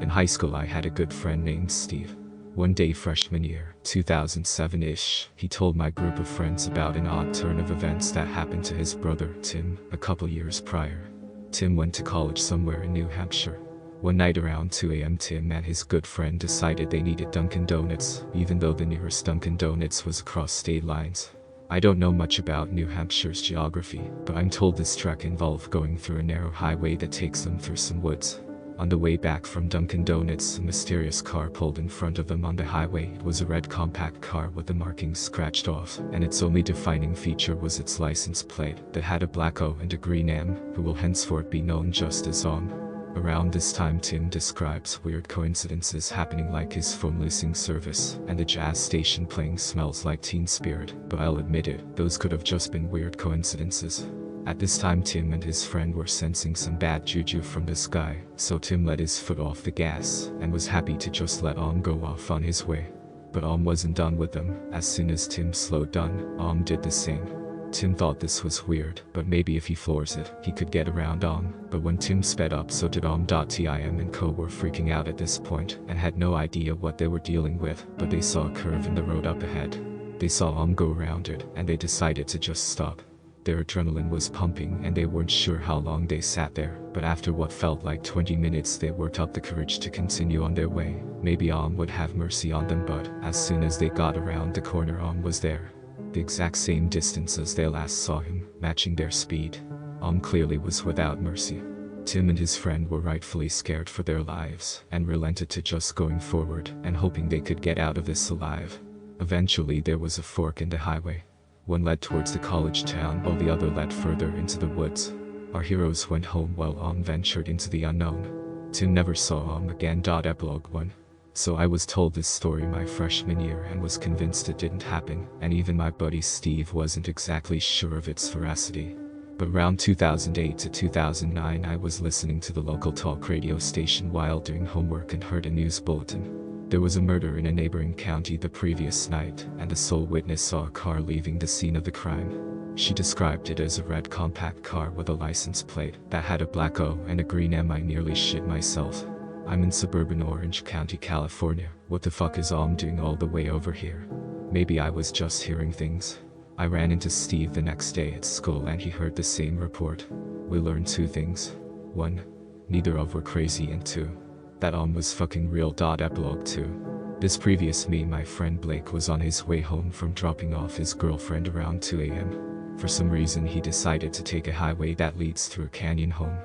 In high school I had a good friend named Steve. One day freshman year, 2007-ish, he told my group of friends about an odd turn of events that happened to his brother, Tim, a couple years prior. Tim went to college somewhere in New Hampshire. One night around 2 a.m. Tim and his good friend decided they needed Dunkin' Donuts, even though the nearest Dunkin' Donuts was across state lines. I don't know much about New Hampshire's geography, but I'm told this trek involved going through a narrow highway that takes them through some woods. On the way back from Dunkin' Donuts, a mysterious car pulled in front of them on the highway. It was a red compact car with the markings scratched off, and its only defining feature was its license plate that had a black O and a green M, who will henceforth be known just as OM. Around this time Tim describes weird coincidences happening, like his phone losing service and the jazz station playing Smells Like Teen Spirit, but I'll admit it, those could have just been weird coincidences. At this time Tim and his friend were sensing some bad juju from this guy, so Tim let his foot off the gas and was happy to just let OM go off on his way. But OM wasn't done with them. As soon as Tim slowed down, OM did the same. Tim thought this was weird, but maybe if he floors it, he could get around OM. But when Tim sped up, so did OM. Tim and co were freaking out at this point and had no idea what they were dealing with, but they saw a curve in the road up ahead. They saw OM go around it, and they decided to just stop. Their adrenaline was pumping and they weren't sure how long they sat there, but after what felt like 20 minutes they worked up the courage to continue on their way. Maybe OM would have mercy on them, but as soon as they got around the corner, OM was there. The exact same distance as they last saw him, matching their speed. OM clearly was without mercy. Tim and his friend were rightfully scared for their lives and relented to just going forward and hoping they could get out of this alive. Eventually there was a fork in the highway. One led towards the college town while the other led further into the woods. Our heroes went home while OM ventured into the unknown. Tim never saw OM again. Epilogue 1. So I was told this story my freshman year and was convinced it didn't happen, and even my buddy Steve wasn't exactly sure of its veracity. But around 2008 to 2009 I was listening to the local talk radio station while doing homework and heard a news bulletin. There was a murder in a neighboring county the previous night, and the sole witness saw a car leaving the scene of the crime. She described it as a red compact car with a license plate that had a black O and a green M. I nearly shit myself. I'm in suburban Orange County, California. What the fuck is OM doing all the way over here? Maybe I was just hearing things. I ran into Steve the next day at school and he heard the same report. We learned 2 things. 1. Neither of were crazy, and 2. That OM was fucking real. Epilogue 2. This previous me, my friend Blake, was on his way home from dropping off his girlfriend around 2 a.m. For some reason he decided to take a highway that leads through a canyon home.